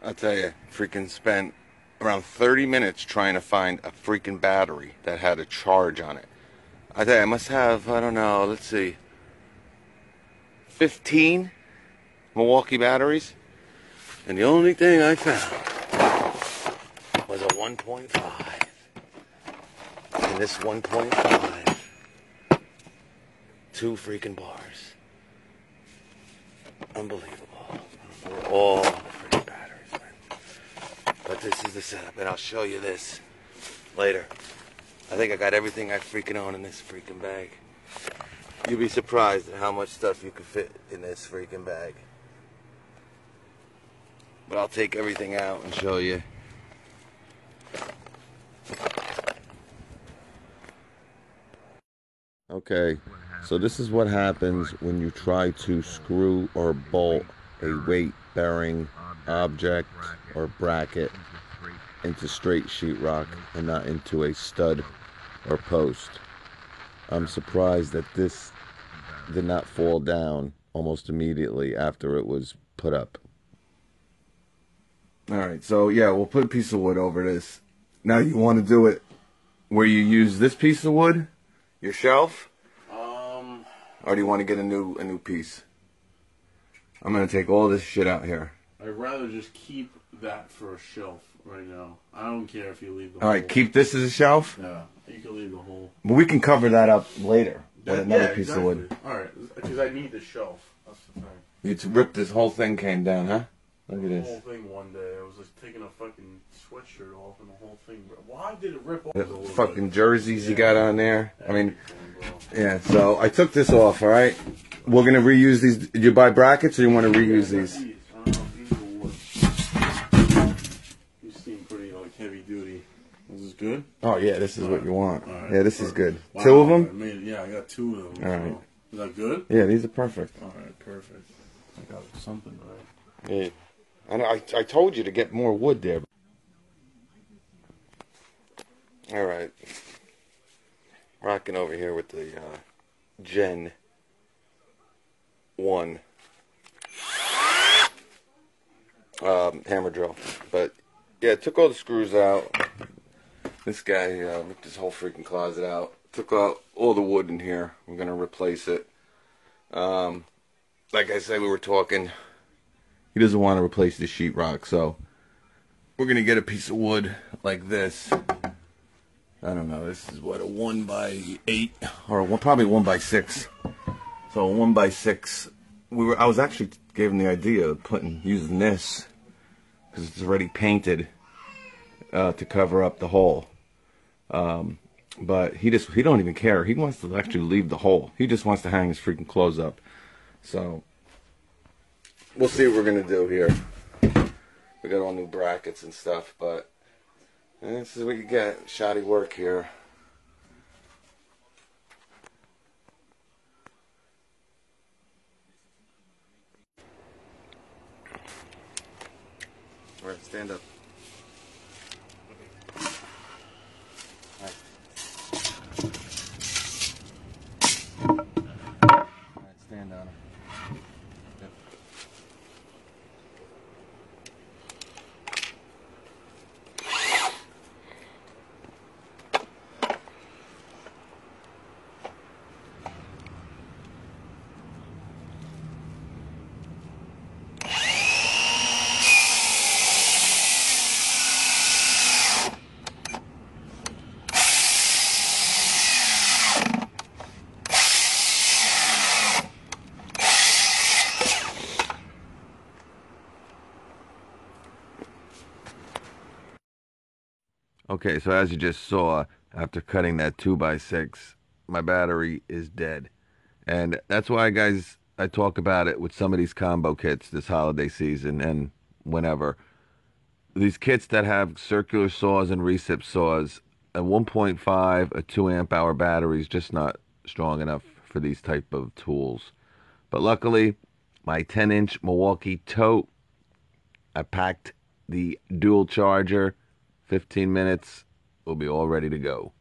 I'll tell you, freaking spent around 30 minutes trying to find a freaking battery that had a charge on it. I tell you, I must have, I don't know, let's see, 15 Milwaukee batteries. And the only thing I found was a 1.5. And this 1.5, 2 freaking bars. Unbelievable. We're all freaking batteries, man. But this is the setup, and I'll show you this later. I think I got everything I freaking own in this freaking bag. You'd be surprised at how much stuff you could fit in this freaking bag. But I'll take everything out and show you. Okay, so this is what happens when you try to screw or bolt a weight-bearing object or bracket into straight sheetrock and not into a stud or post. I'm surprised that this did not fall down almost immediately after it was put up. Alright, so yeah, we'll put a piece of wood over this. Now you want to do it where you use this piece of wood, your shelf? Or do you want to get a new piece? I'm going to take all this shit out here. I'd rather just keep that for a shelf right now. I don't care if you leave the hole. Alright, keep this as a shelf? Yeah, you can leave the hole. But we can cover that up later with another piece of wood. Alright, because I need the shelf. That's the thing. You ripped this whole thing came down, huh? Look at this. The whole thing one day. I was like taking a fucking sweatshirt off and the whole thing. Why did it rip off? The fucking jerseys you got on there. I mean, yeah, so I took this off, alright? We're going to reuse these. Did you buy brackets or you want to reuse these? These seem pretty like heavy duty. Is this good? Oh yeah, this is what you want. Right. Yeah, this is good. Wow, 2 of them? Yeah, I got 2 of them. Alright. Is that good? Yeah, these are perfect. Alright, perfect. I got something right. Yeah. I told you to get more wood there. Alright. Rocking over here with the Gen 1 hammer drill. But yeah, took all the screws out. This guy ripped his whole freaking closet out. Took out all the wood in here. We're going to replace it. Like I said, we were talking. He doesn't want to replace the sheetrock, so we're going to get a piece of wood like this. I don't know, this is what, a 1x8 or probably 1x6. So a 1x6. I was actually gave him the idea of using this because it's already painted to cover up the hole. But he don't even care. He wants to actually leave the hole. He just wants to hang his freaking clothes up. So we'll see what we're gonna do here. We got all new brackets and stuff, but this is what you get. Shoddy work here. All right, stand up. Stand on him. Yep. Okay, so as you just saw, after cutting that 2x6, my battery is dead. And that's why, guys, I talk about it with some of these combo kits this holiday season and whenever. These kits that have circular saws and recip saws, a 1.5, a 2 amp hour battery is just not strong enough for these type of tools. But luckily, my 10-inch Milwaukee tote, I packed the dual charger. 15 minutes, we'll be all ready to go.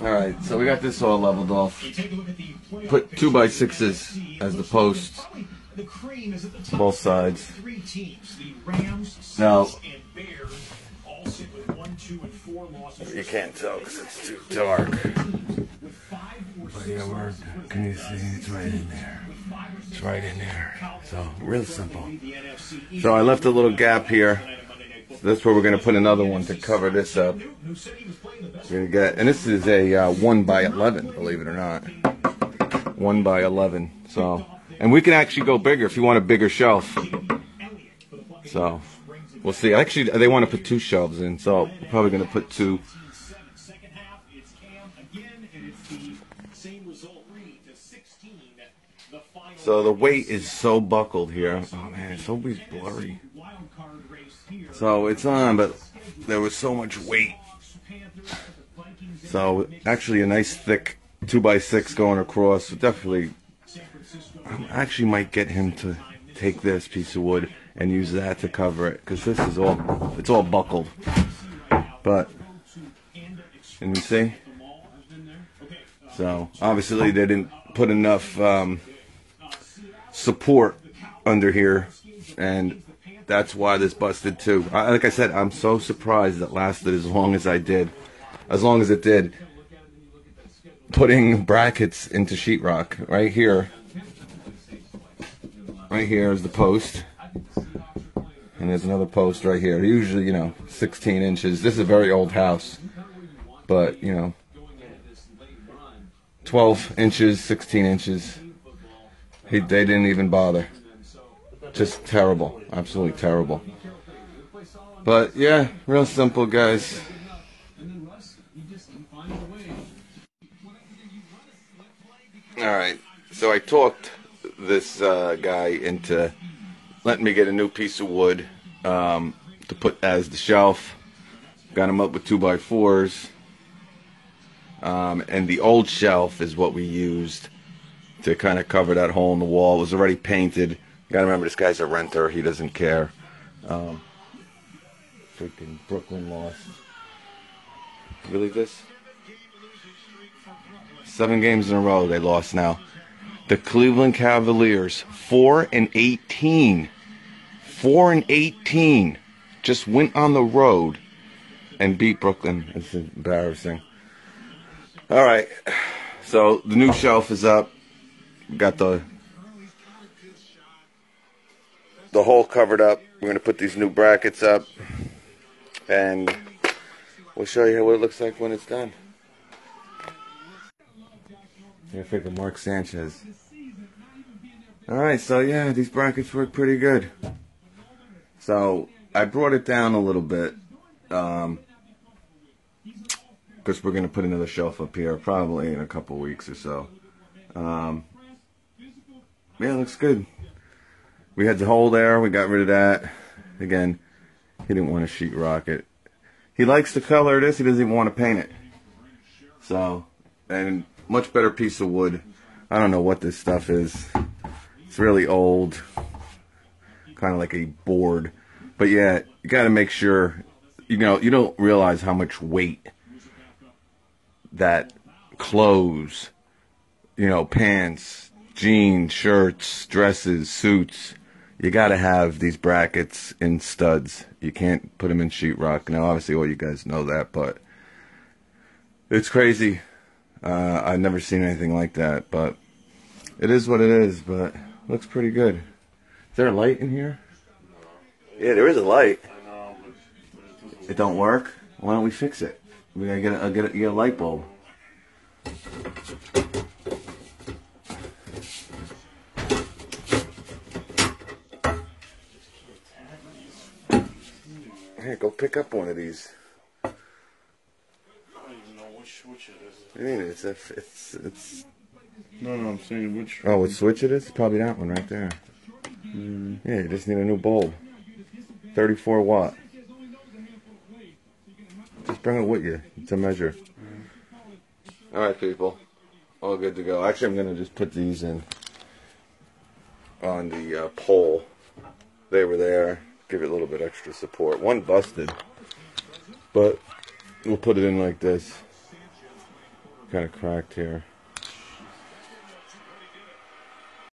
Alright, so we got this all leveled off. Put 2x6s as the posts. Both sides. Now, you can't tell because it's too dark. But yeah, can you see? It's right in there. It's right in there. So, real simple. So I left a little gap here. That's where we're going to put another one to cover this up. We're gonna get, and this is a 1 by 11, believe it or not. 1 by 11. So, and we can actually go bigger if you want a bigger shelf. So, we'll see. Actually, they want to put 2 shelves in, so we're probably going to put 2. So the weight is so buckled here. Oh man, it's always blurry. So it's on, but there was so much weight. So actually a nice thick 2x6 going across. Definitely, I actually might get him to take this piece of wood and use that to cover it, because this is it's all buckled. But, can you see? So obviously they didn't put enough support under here, and that's why this busted too. Like I said, I'm so surprised it lasted as long as it did. Putting brackets into sheetrock right here is the post, and there's another post right here. Usually, 16 inches. This is a very old house, but 12 inches, 16 inches. They didn't even bother. Just terrible. Absolutely terrible. But yeah, real simple, guys. Alright, so I talked this guy into letting me get a new piece of wood to put as the shelf. Got him up with 2x4s. And the old shelf is what we used to kind of cover that hole in the wall. It was already painted. You gotta remember, this guy's a renter. He doesn't care. Freaking Brooklyn lost. You believe this? 7 games in a row they lost now. The Cleveland Cavaliers, 4-18. 4-18. Just went on the road and beat Brooklyn. It's embarrassing. Alright, so the new shelf is up. Got the hole covered up. We're going to put these new brackets up, and we'll show you what it looks like when it's done. I think of Mark Sanchez. Alright, so yeah, these brackets work pretty good. So I brought it down a little bit, because we're going to put another shelf up here probably in a couple weeks or so. Yeah, it looks good. We had the hole there, we got rid of that. Again, he didn't want to sheetrock it. He likes the color of this, he doesn't even want to paint it. So, and much better piece of wood. I don't know what this stuff is. It's really old. Kind of like a board. But yeah, you got to make sure, you don't realize how much weight that clothes, pants, jeans, shirts, dresses, suits, you got to have these brackets in studs. You can't put them in sheetrock. Now, obviously, all you guys know that, but it's crazy. I've never seen anything like that, but it is what it is, but it looks pretty good. Is there a light in here? Yeah, there is a light. It don't work? Why don't we fix it? We gotta get a light bulb. Here, go pick up one of these. I don't even know which switch it is. What do you mean? It's. No, I'm saying which. Oh, what switch it is? Probably that one right there. Yeah, you just need a new bulb. 34 watt. Just bring it with you to measure. Alright, people. All good to go. Actually, I'm going to just put these in on the pole. They were there. Give it a little bit extra support. One busted, but we'll put it in like this. Kind of cracked here.